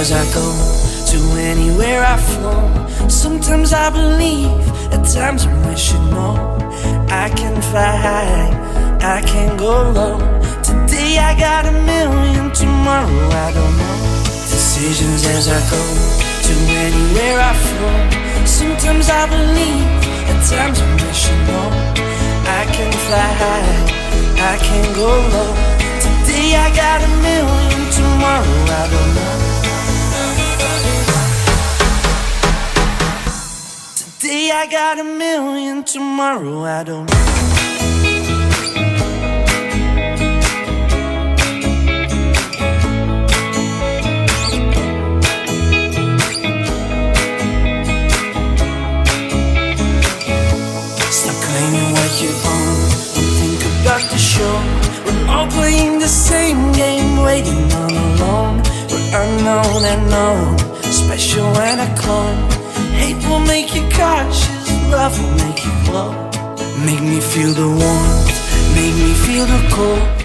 as I go, to anywhere I flow. Sometimes I believe, at times I wish you know. I can fly high, I can go low. Today I got a million, tomorrow I don't know. Decisions as I go, to anywhere I flow. Sometimes I believe, at times I wish you know. I can fly high, I can go low. Today I got a million, tomorrow I don't know. Today I got a million, tomorrow I don't know. Stop claiming what you own and think about the show. We're all playing the same game, waiting on alone. We're unknown and known, special and a clone. Hate will make you cautious, love will make you glow. Make me feel the warmth, make me feel the cold.